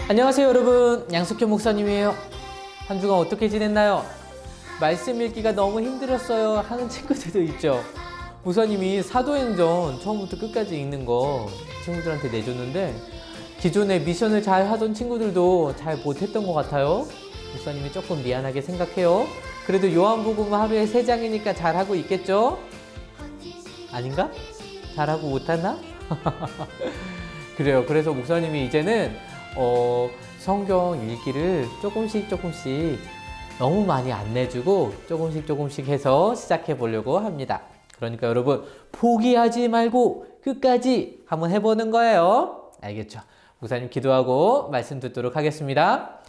안녕하세요 여러분, 양석현 목사님이에요. 한 주간 어떻게 지냈나요? 말씀 읽기가 너무 힘들었어요 하는 친구들도 있죠. 목사님이 사도행전 처음부터 끝까지 읽는 거 친구들한테 내줬는데 기존에 미션을 잘 하던 친구들도 잘 못했던 것 같아요. 목사님이 조금 미안하게 생각해요. 그래도 요한복음 하루에 3장이니까 잘하고 있겠죠? 아닌가? 잘하고 못하나? 그래요. 그래서 목사님이 이제는 성경 읽기를 조금씩 너무 많이 안 내주고 조금씩 해서 시작해 보려고 합니다. 그러니까 여러분 포기하지 말고 끝까지 한번 해보는 거예요. 알겠죠? 목사님 기도하고 말씀 듣도록 하겠습니다.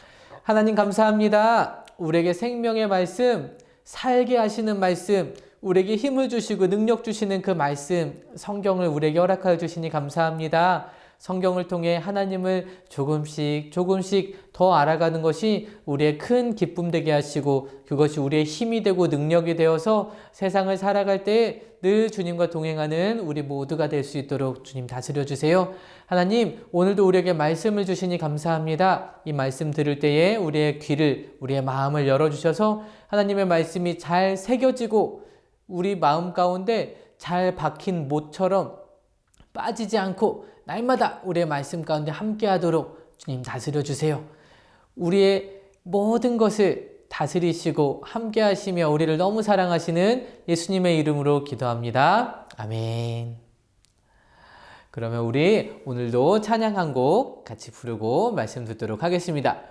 하나님 감사합니다. 우리에게 생명의 말씀, 살게 하시는 말씀, 우리에게 힘을 주시고 능력 주시는 그 말씀, 성경을 우리에게 허락하여 주시니 감사합니다. 성경을 통해 하나님을 조금씩 더 알아가는 것이 우리의 큰 기쁨 되게 하시고 그것이 우리의 힘이 되고 능력이 되어서 세상을 살아갈 때 늘 주님과 동행하는 우리 모두가 될 수 있도록 주님 다스려 주세요. 하나님 오늘도 우리에게 말씀을 주시니 감사합니다. 이 말씀 들을 때에 우리의 귀를 우리의 마음을 열어주셔서 하나님의 말씀이 잘 새겨지고 우리 마음 가운데 잘 박힌 못처럼 빠지지 않고 날마다 우리의 말씀 가운데 함께 하도록 주님 다스려 주세요. 우리의 모든 것을 다스리시고 함께 하시며 우리를 너무 사랑하시는 예수님의 이름으로 기도합니다. 아멘. 그러면 우리 오늘도 찬양 한 곡 같이 부르고 말씀 듣도록 하겠습니다.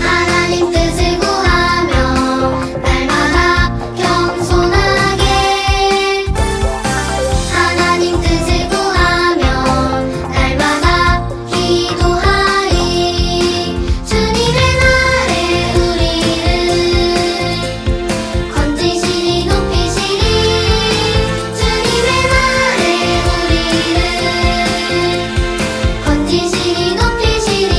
하나님 뜻을 구하며 날마다 겸손하게 하나님 뜻을 구하며 날마다 기도하리 주님의 날에 우리를 건지시니 높이시니 주님의 날에 우리를 건지시니 높이시니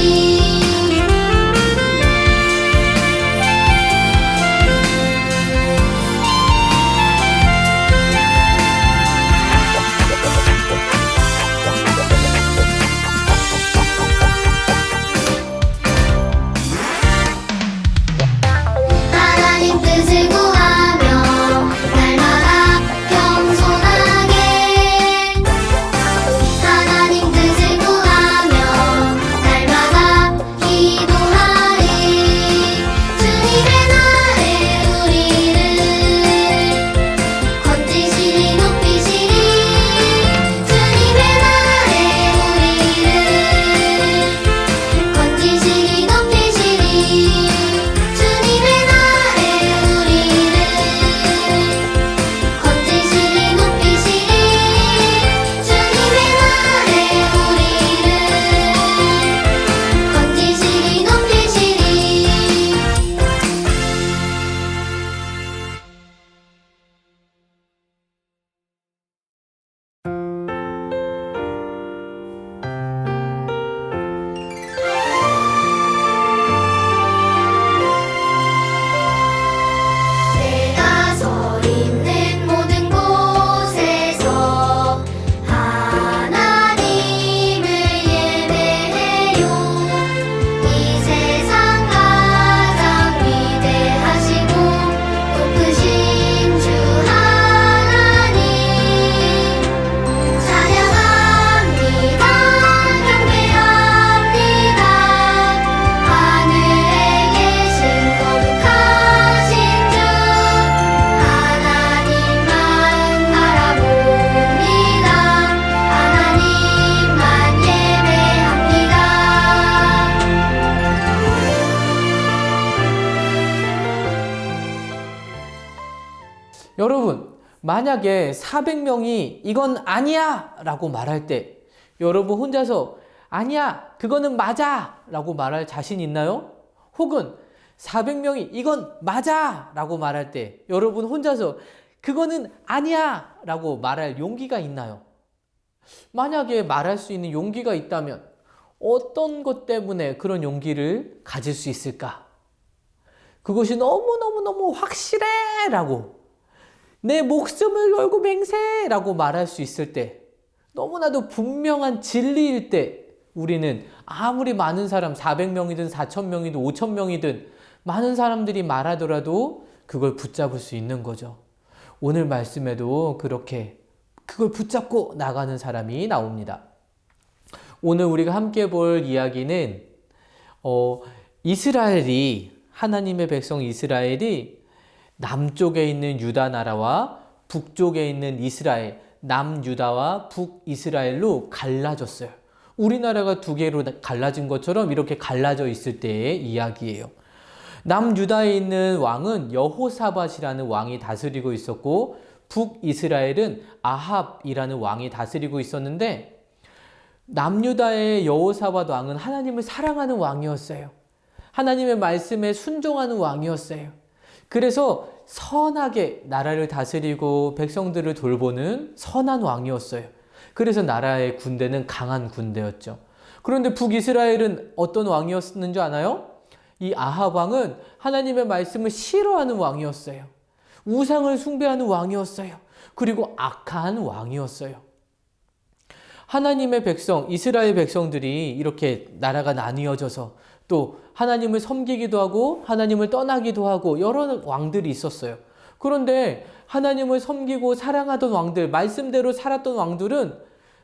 하나님 뜻을 구하며 날마다 겸손하게 하나님 뜻을 구하며 날마다 기도하리 주님의 날에 우리를 건지시니 높이시니 주님의 날에 우리를 건지시니 높이시니 주님의 날에 우리를 건지시니 높이시니 주님의 날에 우리를 건지시니 높이시니 내가 서 있는 모든 곳에서 하나님을 예배해요. 이 세상 가장 위대하시고 높으신 주 하나님 찬양합니다. 경배합니다. 하늘에 계신 거룩하신 주 하나님만 바라봅니다. 하나님만 예배합니다. 여러분 만약에 400명이 이건 아니야 라고 말할 때 여러분 혼자서 아니야 그거는 맞아 라고 말할 자신 있나요? 혹은 400명이 이건 맞아 라고 말할 때 여러분 혼자서 그거는 아니야 라고 말할 용기가 있나요? 만약에 말할 수 있는 용기가 있다면 어떤 것 때문에 그런 용기를 가질 수 있을까? 그것이 너무너무너무 확실해 라고 내 목숨을 걸고 맹세라고 말할 수 있을 때, 너무나도 분명한 진리일 때 우리는 아무리 많은 사람, 400명이든 4,000명이든 5,000명이든 많은 사람들이 말하더라도 그걸 붙잡을 수 있는 거죠. 오늘 말씀에도 그렇게 그걸 붙잡고 나가는 사람이 나옵니다. 오늘 우리가 함께 볼 이야기는 이스라엘이, 하나님의 백성 이스라엘이 남쪽에 있는 유다 나라와 북쪽에 있는 이스라엘, 남유다와 북이스라엘로 갈라졌어요. 우리나라가 두 개로 갈라진 것처럼 이렇게 갈라져 있을 때의 이야기예요. 남유다에 있는 왕은 여호사밧이라는 왕이 다스리고 있었고, 북이스라엘은 아합이라는 왕이 다스리고 있었는데, 남유다의 여호사밧 왕은 하나님을 사랑하는 왕이었어요. 하나님의 말씀에 순종하는 왕이었어요. 그래서 선하게 나라를 다스리고 백성들을 돌보는 선한 왕이었어요. 그래서 나라의 군대는 강한 군대였죠. 그런데 북이스라엘은 어떤 왕이었는 줄 아나요? 이 아합 왕은 하나님의 말씀을 싫어하는 왕이었어요. 우상을 숭배하는 왕이었어요. 그리고 악한 왕이었어요. 하나님의 백성, 이스라엘 백성들이 이렇게 나라가 나뉘어져서 또 하나님을 섬기기도 하고 하나님을 떠나기도 하고 여러 왕들이 있었어요. 그런데 하나님을 섬기고 사랑하던 왕들, 말씀대로 살았던 왕들은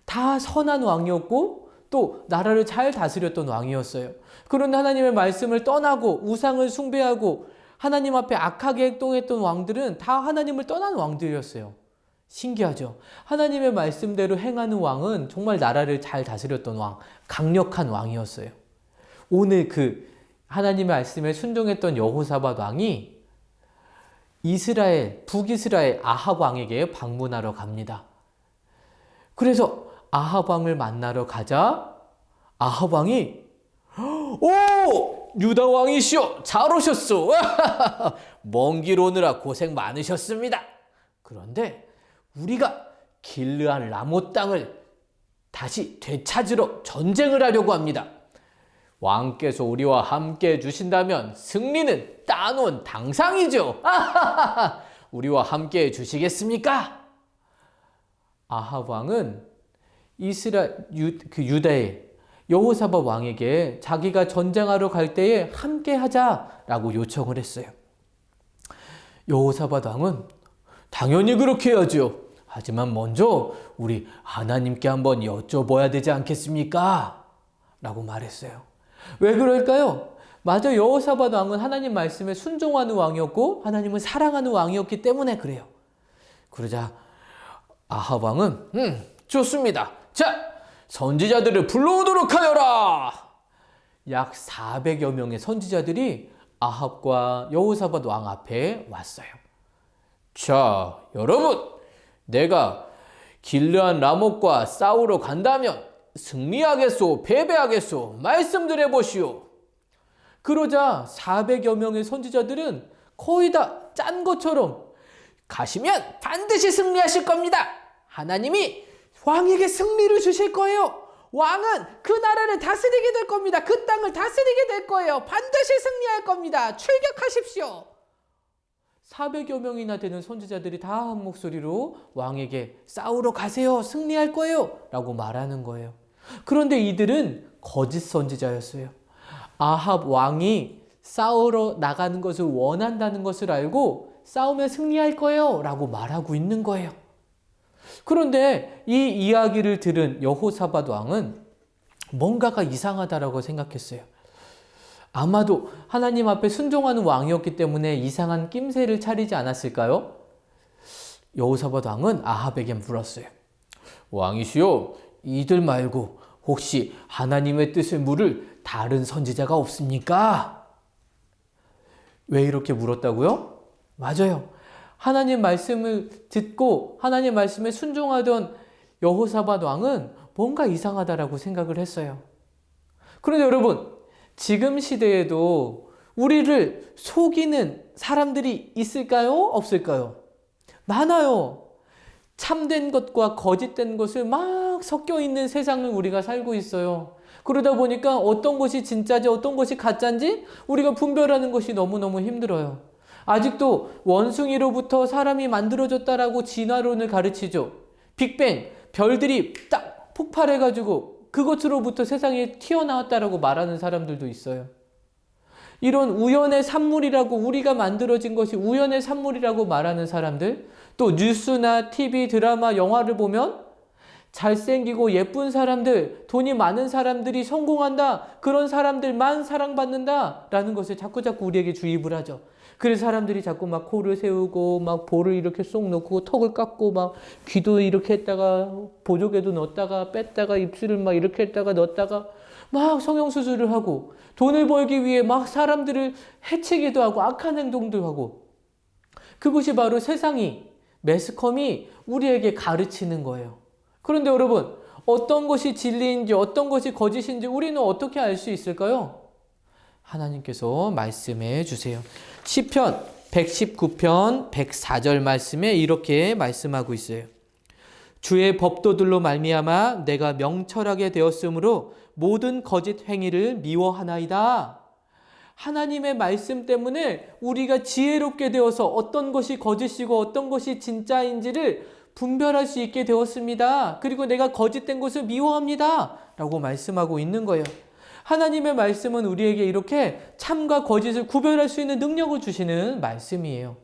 다 선한 왕이었고 또 나라를 잘 다스렸던 왕이었어요. 그런데 하나님의 말씀을 떠나고 우상을 숭배하고 하나님 앞에 악하게 행동했던 왕들은 다 하나님을 떠난 왕들이었어요. 신기하죠? 하나님의 말씀대로 행하는 왕은 정말 나라를 잘 다스렸던 왕, 강력한 왕이었어요. 오늘 그 하나님의 말씀에 순종했던 여호사밧 왕이 이스라엘, 북이스라엘 아합 왕에게 방문하러 갑니다. 그래서 아합 왕을 만나러 가자 아합 왕이 오! 유다 왕이시오! 잘 오셨소! 먼 길 오느라 고생 많으셨습니다. 그런데 우리가 길르한 라못 땅을 다시 되찾으러 전쟁을 하려고 합니다. 왕께서 우리와 함께 해주신다면 승리는 따놓은 당상이죠. 우리와 함께 해주시겠습니까? 아합 왕은 유다의 여호사밧 왕에게 자기가 전쟁하러 갈 때에 함께 하자라고 요청을 했어요. 여호사밧 왕은 당연히 그렇게 해야죠. 하지만 먼저 우리 하나님께 한번 여쭤봐야 되지 않겠습니까? 라고 말했어요. 왜 그럴까요? 맞아, 여호사밧 왕은 하나님 말씀에 순종하는 왕이었고 하나님을 사랑하는 왕이었기 때문에 그래요. 그러자 아합 왕은 좋습니다. 자, 선지자들을 불러오도록 하여라. 약 400여 명의 선지자들이 아합과 여호사밧 왕 앞에 왔어요. 자, 여러분, 내가 길르한 라못과 싸우러 간다면 승리하겠소, 패배하겠소, 말씀들 해보시오. 그러자 400여 명의 선지자들은 거의 다 짠 것처럼 가시면 반드시 승리하실 겁니다. 하나님이 왕에게 승리를 주실 거예요. 왕은 그 나라를 다스리게 될 겁니다. 그 땅을 다스리게 될 거예요. 반드시 승리할 겁니다. 출격하십시오. 400여 명이나 되는 선지자들이 다 한 목소리로 왕에게 싸우러 가세요. 승리할 거예요. 라고 말하는 거예요. 그런데 이들은 거짓 선지자였어요. 아합 왕이 싸우러 나가는 것을 원한다는 것을 알고 싸우면 승리할 거예요. 라고 말하고 있는 거예요. 그런데 이 이야기를 들은 여호사밧 왕은 뭔가가 이상하다라고 생각했어요. 아마도 하나님 앞에 순종하는 왕이었기 때문에 이상한 낌새를 차리지 않았을까요? 여호사밧 왕은 아합에게 물었어요. 왕이시여, 이들 말고 혹시 하나님의 뜻을 물을 다른 선지자가 없습니까? 왜 이렇게 물었다고요? 맞아요. 하나님 말씀을 듣고 하나님 말씀에 순종하던 여호사밧 왕은 뭔가 이상하다라고 생각을 했어요. 그런데 여러분, 지금 시대에도 우리를 속이는 사람들이 있을까요? 없을까요? 많아요. 참된 것과 거짓된 것을 막 섞여 있는 세상을 우리가 살고 있어요. 그러다 보니까 어떤 것이 진짜지 어떤 것이 가짜인지 우리가 분별하는 것이 너무너무 힘들어요. 아직도 원숭이로부터 사람이 만들어졌다라고 진화론을 가르치죠. 빅뱅, 별들이 딱 폭발해가지고 그것으로부터 세상에 튀어나왔다라고 말하는 사람들도 있어요. 이런 우연의 산물이라고, 우리가 만들어진 것이 우연의 산물이라고 말하는 사람들, 또 뉴스나 TV, 드라마, 영화를 보면 잘생기고 예쁜 사람들, 돈이 많은 사람들이 성공한다, 그런 사람들만 사랑받는다 라는 것을 자꾸 우리에게 주입을 하죠. 그래서 사람들이 자꾸 막 코를 세우고 막 볼을 이렇게 쏙 넣고 턱을 깎고 막 귀도 이렇게 했다가 보조개도 넣었다가 뺐다가 입술을 막 이렇게 했다가 넣었다가 막 성형수술을 하고 돈을 벌기 위해 막 사람들을 해치기도 하고 악한 행동도 하고, 그것이 바로 세상이, 매스컴이 우리에게 가르치는 거예요. 그런데 여러분, 어떤 것이 진리인지 어떤 것이 거짓인지 우리는 어떻게 알 수 있을까요? 하나님께서 말씀해 주세요. 시편 119편 104절 말씀에 이렇게 말씀하고 있어요. 주의 법도들로 말미암아 내가 명철하게 되었으므로 모든 거짓 행위를 미워하나이다. 하나님의 말씀 때문에 우리가 지혜롭게 되어서 어떤 것이 거짓이고 어떤 것이 진짜인지를 분별할 수 있게 되었습니다. 그리고 내가 거짓된 것을 미워합니다 라고 말씀하고 있는 거예요. 하나님의 말씀은 우리에게 이렇게 참과 거짓을 구별할 수 있는 능력을 주시는 말씀이에요.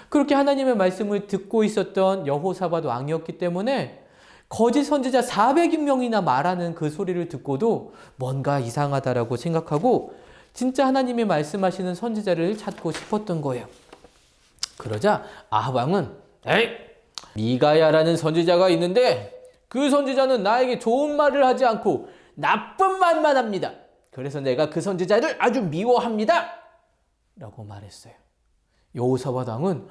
그렇게 하나님의 말씀을 듣고 있었던 여호사밧 왕이었기 때문에 거짓 선지자 400명이나 말하는 그 소리를 듣고도 뭔가 이상하다라고 생각하고 진짜 하나님이 말씀하시는 선지자를 찾고 싶었던 거예요. 그러자 아합 왕은 미가야라는 선지자가 있는데 그 선지자는 나에게 좋은 말을 하지 않고 나쁜 말만 합니다. 그래서 내가 그 선지자를 아주 미워합니다 라고 말했어요. 여호사밧 왕은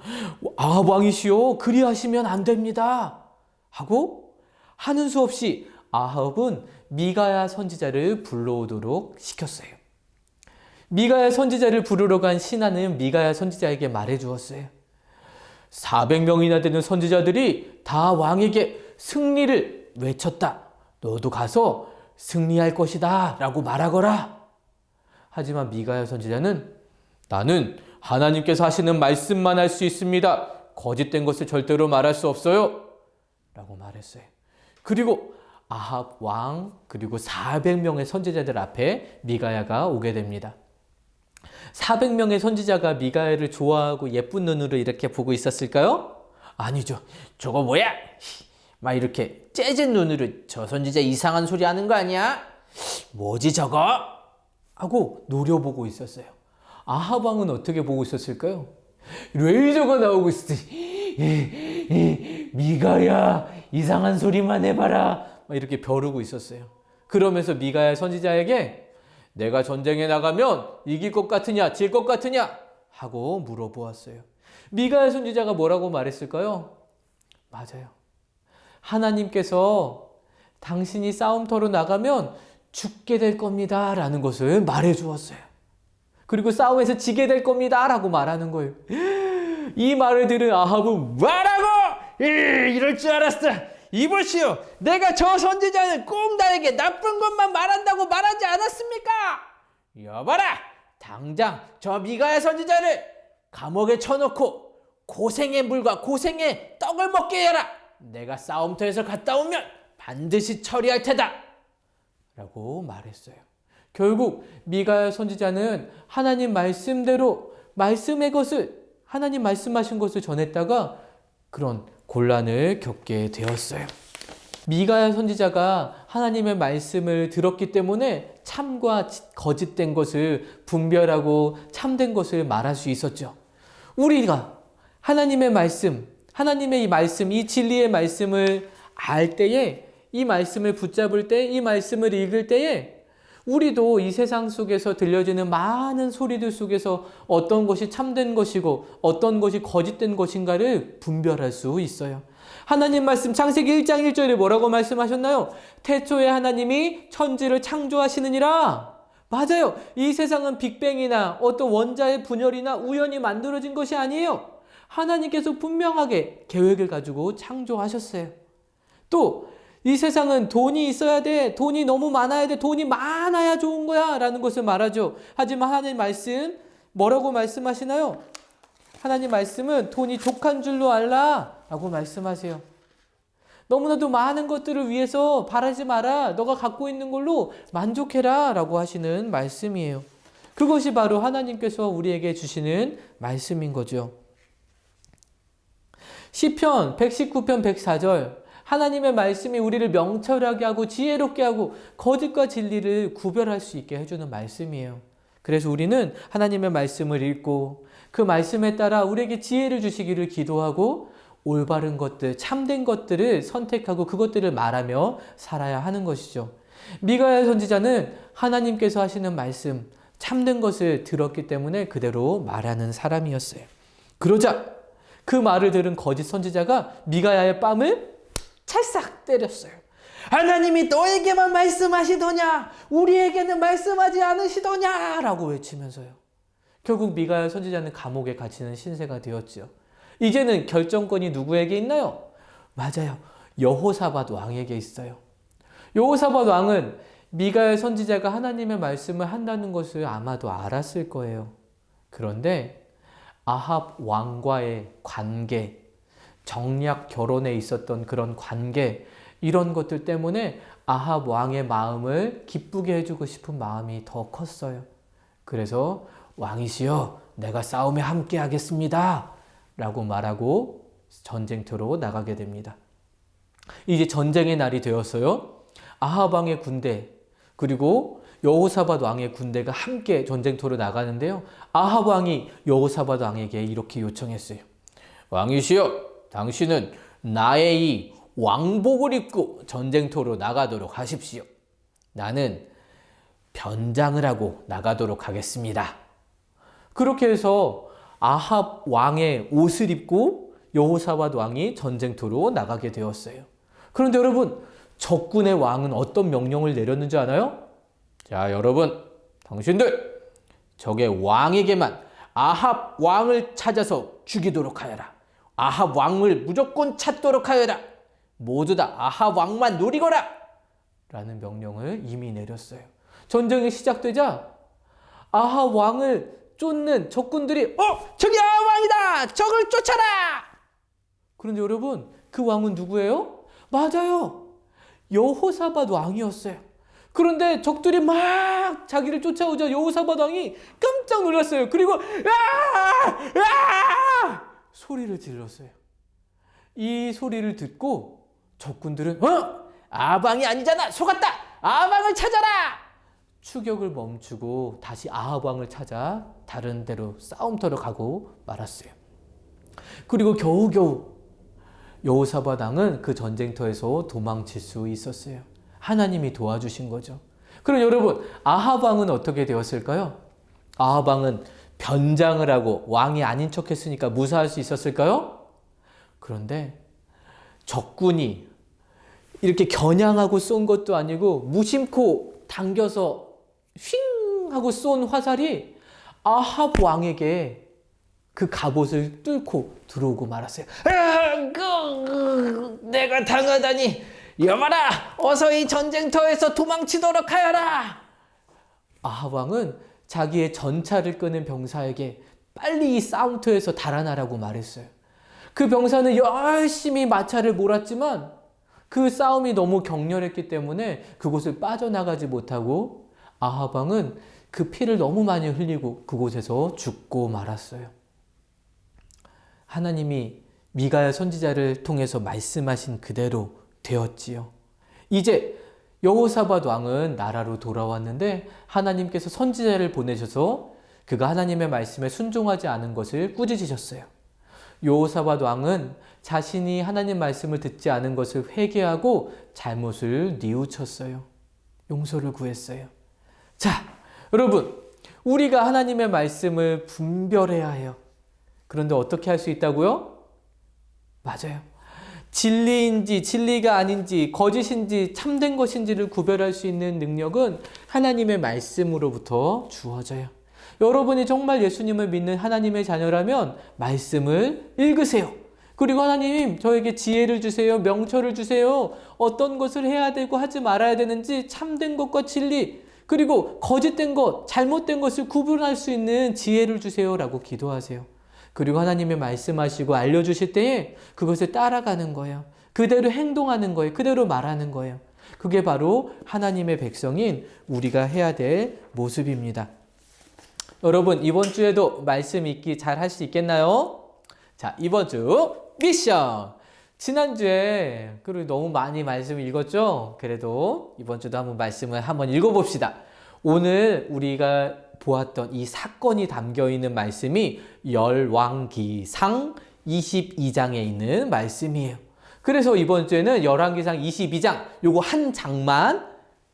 아합 왕이시여, 그리하시면 안 됩니다 하고 하는 수 없이 아합은 미가야 선지자를 불러오도록 시켰어요. 미가야 선지자를 부르러 간 신하는 미가야 선지자에게 말해 주었어요. 400명이나 되는 선지자들이 다 왕에게 승리를 외쳤다. 너도 가서 승리할 것이다 라고 말하거라. 하지만 미가야 선지자는 나는 하나님께서 하시는 말씀만 할 수 있습니다. 거짓된 것을 절대로 말할 수 없어요 라고 말했어요. 그리고 아합 왕 그리고 400명의 선지자들 앞에 미가야가 오게 됩니다. 400명의 선지자가 미가야를 좋아하고 예쁜 눈으로 이렇게 보고 있었을까요? 아니죠. 저거 뭐야? 막 이렇게 째진 눈으로 저 선지자 이상한 소리 하는 거 아니야? 뭐지 저거? 하고 노려보고 있었어요. 아합 왕은 어떻게 보고 있었을까요? 레이저가 나오고 있을 때 미가야 이상한 소리만 해봐라 막 이렇게 벼르고 있었어요. 그러면서 미가야 선지자에게 내가 전쟁에 나가면 이길 것 같으냐 질 것 같으냐 하고 물어보았어요. 미가야 선지자가 뭐라고 말했을까요? 맞아요. 하나님께서 당신이 싸움터로 나가면 죽게 될 겁니다 라는 것을 말해 주었어요. 그리고 싸움에서 지게 될 겁니다 라고 말하는 거예요. 이 말을 들은 아합은 뭐라고? 이럴 줄 알았어. 이보시오, 내가 저 선지자는 꼭 나에게 나쁜 것만 말한다고 말하지 않았습니까? 여봐라, 당장 저 미가야 선지자를 감옥에 쳐놓고 고생의 물과 고생의 떡을 먹게 해라. 내가 싸움터에서 갔다 오면 반드시 처리할 테다 라고 말했어요. 결국 미가야 선지자는 하나님 말씀대로 말씀의 것을, 하나님 말씀하신 것을 전했다가 그런 곤란을 겪게 되었어요. 미가야 선지자가 하나님의 말씀을 들었기 때문에 참과 거짓된 것을 분별하고 참된 것을 말할 수 있었죠. 우리가 하나님의 말씀, 하나님의 이 말씀, 이 진리의 말씀을 알 때에, 이 말씀을 붙잡을 때, 이 말씀을 읽을 때에 우리도 이 세상 속에서 들려지는 많은 소리들 속에서 어떤 것이 참된 것이고 어떤 것이 거짓된 것인가를 분별할 수 있어요. 하나님 말씀 창세기 1장 1절에 뭐라고 말씀하셨나요? 태초에 하나님이 천지를 창조하시느니라. 맞아요. 이 세상은 빅뱅이나 어떤 원자의 분열이나 우연히 만들어진 것이 아니에요. 하나님께서 분명하게 계획을 가지고 창조하셨어요. 또 이 세상은 돈이 있어야 돼, 돈이 너무 많아야 돼, 돈이 많아야 좋은 거야 라는 것을 말하죠. 하지만 하나님 말씀 뭐라고 말씀하시나요? 하나님 말씀은 돈이 족한 줄로 알라 라고 말씀하세요. 너무나도 많은 것들을 위해서 바라지 마라. 너가 갖고 있는 걸로 만족해라 라고 하시는 말씀이에요. 그것이 바로 하나님께서 우리에게 주시는 말씀인 거죠. 시편 119편 104절 하나님의 말씀이 우리를 명철하게 하고 지혜롭게 하고 거짓과 진리를 구별할 수 있게 해주는 말씀이에요. 그래서 우리는 하나님의 말씀을 읽고 그 말씀에 따라 우리에게 지혜를 주시기를 기도하고 올바른 것들, 참된 것들을 선택하고 그것들을 말하며 살아야 하는 것이죠. 미가야 선지자는 하나님께서 하시는 말씀, 참된 것을 들었기 때문에 그대로 말하는 사람이었어요. 그러자 그 말을 들은 거짓 선지자가 미가야의 뺨을 찰싹 때렸어요. 하나님이 너에게만 말씀하시더냐? 우리에게는 말씀하지 않으시더냐? 라고 외치면서요. 결국 미가야 선지자는 감옥에 갇히는 신세가 되었죠. 이제는 결정권이 누구에게 있나요? 맞아요. 여호사밧 왕에게 있어요. 여호사밧 왕은 미가야 선지자가 하나님의 말씀을 한다는 것을 아마도 알았을 거예요. 그런데 아합 왕과의 관계, 정략 결혼에 있었던 그런 관계, 이런 것들 때문에 아합 왕의 마음을 기쁘게 해주고 싶은 마음이 더 컸어요. 그래서 왕이시여, 내가 싸움에 함께 하겠습니다 라고 말하고 전쟁터로 나가게 됩니다. 이제 전쟁의 날이 되었어요. 아합 왕의 군대 그리고 여호사밧 왕의 군대가 함께 전쟁터로 나가는데요. 아합 왕이 여호사밧 왕에게 이렇게 요청했어요. 왕이시여, 당신은 나의 이 왕복을 입고 전쟁터로 나가도록 하십시오. 나는 변장을 하고 나가도록 하겠습니다. 그렇게 해서 아합 왕의 옷을 입고 여호사밧 왕이 전쟁터로 나가게 되었어요. 그런데 여러분, 적군의 왕은 어떤 명령을 내렸는지 아나요? 자, 여러분, 당신들 적의 왕에게만 아합 왕을 찾아서 죽이도록 하여라. 아합 왕을 무조건 찾도록 하여라. 모두 다 아합 왕만 노리거라 라는 명령을 이미 내렸어요. 전쟁이 시작되자 아합 왕을 쫓는 적군들이 저기 아합 왕이다! 적을 쫓아라! 그런데 여러분, 그 왕은 누구예요? 맞아요, 여호사밧 왕이었어요. 그런데 적들이 막 자기를 쫓아오자 여호사밧 왕이 깜짝 놀랐어요. 그리고 소리를 질렀어요. 이 소리를 듣고 적군들은 아합 왕이 아니잖아! 속았다! 아합 왕을 찾아라! 추격을 멈추고 다시 아합 왕을 찾아 다른 데로 싸움터로 가고 말았어요. 그리고 겨우겨우 여호사밧 왕은 그 전쟁터에서 도망칠 수 있었어요. 하나님이 도와주신 거죠. 그럼 여러분, 아합 왕은 어떻게 되었을까요? 아합 왕은 변장을 하고 왕이 아닌 척 했으니까 무사할 수 있었을까요? 그런데 적군이 이렇게 겨냥하고 쏜 것도 아니고 무심코 당겨서 휙 하고 쏜 화살이 아합 왕에게 그 갑옷을 뚫고 들어오고 말았어요. 내가 당하다니, 여봐라, 어서 이 전쟁터에서 도망치도록 하여라. 아합 왕은 자기의 전차를 끄는 병사에게 빨리 이 싸움터에서 달아나라고 말했어요. 그 병사는 열심히 마차를 몰았지만 그 싸움이 너무 격렬했기 때문에 그곳을 빠져나가지 못하고 아합 왕은 그 피를 너무 많이 흘리고 그곳에서 죽고 말았어요. 하나님이 미가야 선지자를 통해서 말씀하신 그대로 되었지요. 이제 여호사밧 왕은 나라로 돌아왔는데 하나님께서 선지자를 보내셔서 그가 하나님의 말씀에 순종하지 않은 것을 꾸짖으셨어요. 여호사밧 왕은 자신이 하나님 말씀을 듣지 않은 것을 회개하고 잘못을 뉘우쳤어요. 용서를 구했어요. 자, 여러분, 우리가 하나님의 말씀을 분별해야 해요. 그런데 어떻게 할 수 있다고요? 맞아요. 진리인지 진리가 아닌지 거짓인지 참된 것인지를 구별할 수 있는 능력은 하나님의 말씀으로부터 주어져요. 여러분이 정말 예수님을 믿는 하나님의 자녀라면 말씀을 읽으세요. 그리고 하나님, 저에게 지혜를 주세요. 명철을 주세요. 어떤 것을 해야 되고 하지 말아야 되는지 참된 것과 진리, 그리고 거짓된 것, 잘못된 것을 구분할 수 있는 지혜를 주세요 라고 기도하세요. 그리고 하나님의 말씀하시고 알려주실 때에 그것을 따라가는 거예요. 그대로 행동하는 거예요. 그대로 말하는 거예요. 그게 바로 하나님의 백성인 우리가 해야 될 모습입니다. 여러분, 이번 주에도 말씀 읽기 잘 할 수 있겠나요? 자, 이번 주 미션! 지난주에 그리고 너무 많이 말씀을 읽었죠? 그래도 이번 주도 한번 말씀을 한번 읽어봅시다. 오늘 우리가 보았던 이 사건이 담겨있는 말씀이 열왕기상 22장에 있는 말씀이에요. 그래서 이번 주에는 열왕기상 22장 요거 한 장만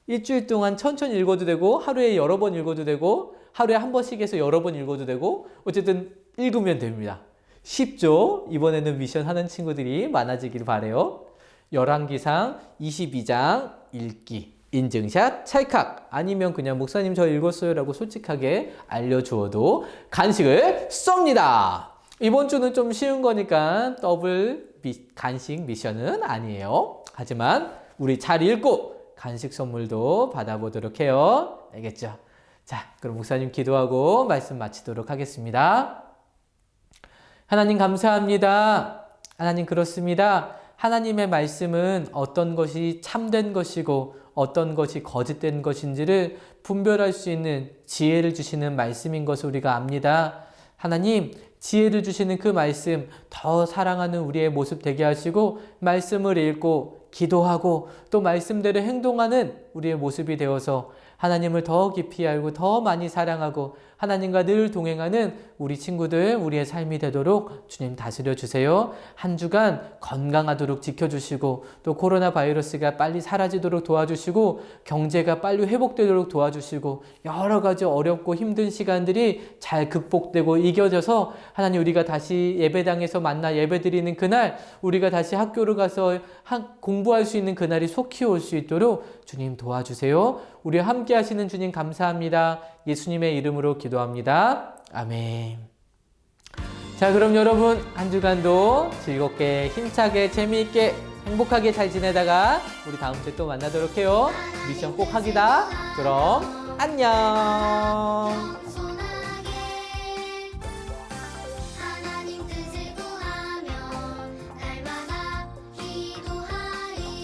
일주일 동안 천천히 읽어도 되고 하루에 여러 번 읽어도 되고 하루에 한 번씩 해서 여러 번 읽어도 되고 어쨌든 읽으면 됩니다. 쉽죠? 이번에는 미션 하는 친구들이 많아지길 바라요. 열왕기상 22장 읽기, 인증샷, 찰칵 아니면 그냥 목사님 저 읽었어요 라고 솔직하게 알려주어도 간식을 쏩니다. 이번 주는 좀 쉬운 거니까 더블 간식 미션은 아니에요. 하지만 우리 잘 읽고 간식 선물도 받아보도록 해요. 알겠죠? 자, 그럼 목사님 기도하고 말씀 마치도록 하겠습니다. 하나님 감사합니다. 하나님 그렇습니다. 하나님의 말씀은 어떤 것이 참된 것이고 어떤 것이 거짓된 것인지를 분별할 수 있는 지혜를 주시는 말씀인 것을 우리가 압니다. 하나님, 지혜를 주시는 그 말씀 더 사랑하는 우리의 모습 되게 하시고 말씀을 읽고 기도하고 또 말씀대로 행동하는 우리의 모습이 되어서 하나님을 더 깊이 알고 더 많이 사랑하고 하나님과 늘 동행하는 우리 친구들, 우리의 삶이 되도록 주님 다스려 주세요. 한 주간 건강하도록 지켜주시고 또 코로나 바이러스가 빨리 사라지도록 도와주시고 경제가 빨리 회복되도록 도와주시고 여러 가지 어렵고 힘든 시간들이 잘 극복되고 이겨져서 하나님 우리가 다시 예배당에서 만나 예배드리는 그날 우리가 다시 학교로 가서 공부할 수 있는 그날이 속히 올 수 있도록 주님 도와주세요. 우리와 함께 하시는 주님 감사합니다. 예수님의 이름으로 기도합니다. 아멘. 자, 그럼 여러분 한 주간도 즐겁게 힘차게 재미있게 행복하게 잘 지내다가 우리 다음 주에 또 만나도록 해요. 미션 꼭 하기다. 그럼 안녕.